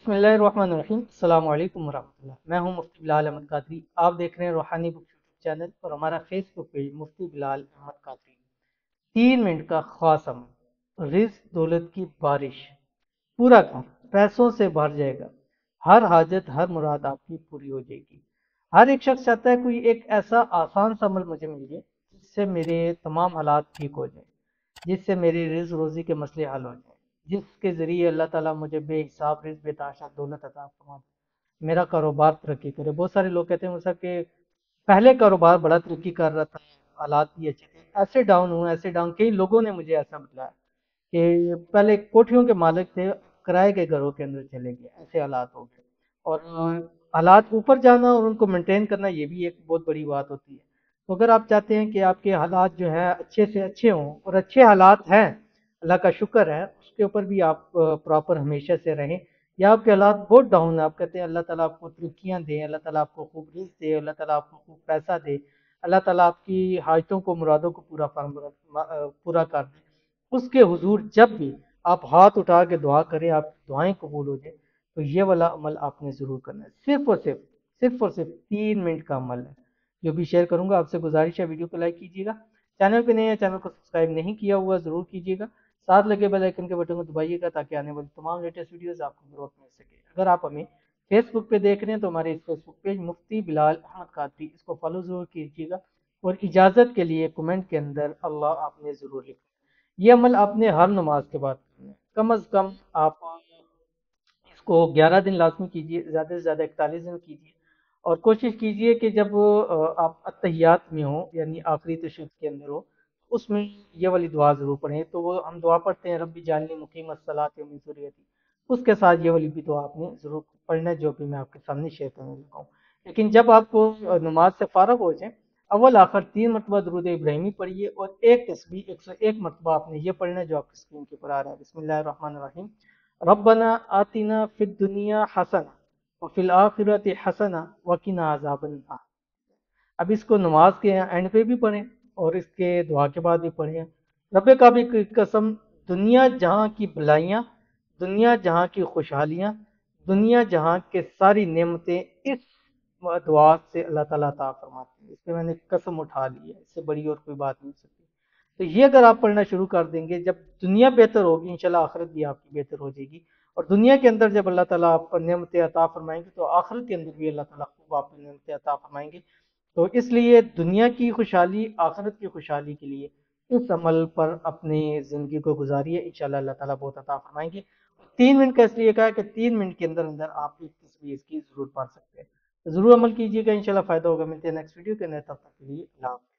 बिस्मिल्लाहिर्रहमानिर्रहीम। अस्सलाम वालेकुम वरहमतुल्लाह। मैं हूं मुफ्ती बिलाल अहमद कादरी। आप देख रहे हैं रूहानी बुक यूट्यूब चैनल और हमारा फेसबुक पेज मुफ्ती बिलाल अहमद कादरी। 3 मिनट का खास अमल, रिज्क दौलत की बारिश। पूरा घर पैसों से भर जाएगा। हर हाजत हर मुराद आपकी पूरी हो जाएगी। हर एक शख्स चाहता है कोई एक ऐसा आसान सा अमल मुझे मिल जाए जिससे मेरे तमाम हालात ठीक हो जाए, जिससे मेरी रिज़्क रोज़ी के मसले हल हो जाए, जिसके ज़रिए अल्लाह ताला मुझे बेहिसाब रिज़्क बेताशा दौलत अता फरमा दे, मेरा कारोबार तरक्की करे। बहुत सारे लोग कहते हैं मुझसे कि पहले कारोबार बड़ा तरक्की कर रहा था, हालात भी अच्छे थे, ऐसे डाउन हुए ऐसे डाउन। कई लोगों ने मुझे ऐसा बताया कि पहले कोठियों के मालिक थे, किराए के घरों के अंदर चले गए, ऐसे हालात हो गए। और हालात ऊपर जाना और उनको मेंटेन करना ये भी एक बहुत बड़ी बात होती है। तो अगर आप चाहते हैं कि आपके हालात जो है अच्छे से अच्छे हों और अच्छे हालात हैं, अल्लाह का शुक्र है, उसके ऊपर भी आप प्रॉपर हमेशा से रहें। या आपके हालात बहुत डाउन है, आप कहते हैं अल्लाह ताला आपको तरक्कियां दे, अल्लाह ताला आपको खूब रिज़्क दे, अल्लाह ताला आपको खूब पैसा दे, अल्लाह ताला आपकी हाजतों को मुरादों को पूरा कर दे। उसके हुजूर जब भी आप हाथ उठा के दुआ करें, आपकी दुआएं कबूल हो जाए, तो ये वाला अमल आपने ज़रूर करना है। सिर्फ और सिर्फ 3 मिनट का अमल है जो भी शेयर करूंगा। आपसे गुजारिश है वीडियो को लाइक कीजिएगा, चैनल पे नए हैं चैनल को सब्सक्राइब नहीं किया हुआ ज़रूर कीजिएगा, साथ लगे बेल आइकन के बटन को दबाइएगा ताकि आने वाली तमाम लेटेस्ट वीडियोस आपको ज़रूरत मिल सके। अगर आप हमें फेसबुक पे देख रहे हैं तो हमारे इस फेसबुक पेज मुफ्ती बिलाल अहमद कादरी, इसको फॉलो ज़रूर कीजिएगा। और इजाज़त के लिए कमेंट के अंदर अल्लाह आपने ज़रूर लिखा। ये अमल आपने हर नमाज के बाद करना है। कम अज़ कम आप इसको 11 दिन लाजमी कीजिए, ज़्यादा से ज़्यादा 41 दिन कीजिए। और कोशिश कीजिए कि जब आप अत्तहियात में हो यानी आखिरी तशहहुद के अंदर हो, उसमें ये वाली दुआ ज़रूर पढ़ें। तो वो हम दुआ पढ़ते हैं रब्बी जालनी मुकीम अस्सलाति व मिन ज़ुर्रियती, उसके साथ ये वाली भी दुआ आपने ज़रूर पढ़ना है जो भी मैं आपके सामने शेयर करने लगा हूँ। लेकिन जब आप नमाज से फारग हो जाएं, अव्वल आखिर 3 मरतबा दुरूद इब्राहिमी पढ़िए और एक तस्बीह 101 मरतबा आपने ये पढ़ना है जो आपकी स्क्रीन के ऊपर आ रहा है। बिस्मिल्लाहिर्रहमानिर्रहीम। रब्बना आतिना फिद दुनिया हसना व फिल आखिरति हसना वकिना अज़ाबन्नार। अब इसको नमाज के एंड पे भी पढ़ें और इसके दुआ के बाद भी पढ़ें। रब्बे का भी की कसम, दुनिया जहाँ की भलाइयाँ, दुनिया जहाँ की खुशहालियाँ, दुनिया जहाँ के सारी नेमतें इस दुआ से अल्लाह ताला अता फरमाते हैं। इस पे मैंने कसम उठा ली है, इससे बड़ी और कोई बात नहीं हो सकती। तो ये अगर आप पढ़ना शुरू कर देंगे, जब दुनिया बेहतर होगी इंशाल्लाह आखिरत भी आपकी बेहतर हो जाएगी। और दुनिया के अंदर जब अल्लाह ताला आपको नेमतें अता फरमाएंगे तो आखिरत के अंदर भी अल्लाह ताला खूब आपको नेमतें अता फरमाएंगे। तो इसलिए दुनिया की खुशहाली आखिरत की खुशहाली के लिए इस अमल पर अपनी ज़िंदगी को गुजारिए, इंशाल्लाह अल्लाह ताला बहुत अता फरमाएंगे। 3 मिनट का इसलिए कहा है कि 3 मिनट के अंदर अंदर आप एक तस्वीर इसकी ज़रूर पढ़ सकते हैं। तो ज़रूर अमल कीजिएगा, इंशाल्लाह फ़ायदा होगा। मिलते हैं नेक्स्ट वीडियो के अंदर, तब तक के लिए अल्लाह हाफ़िज़।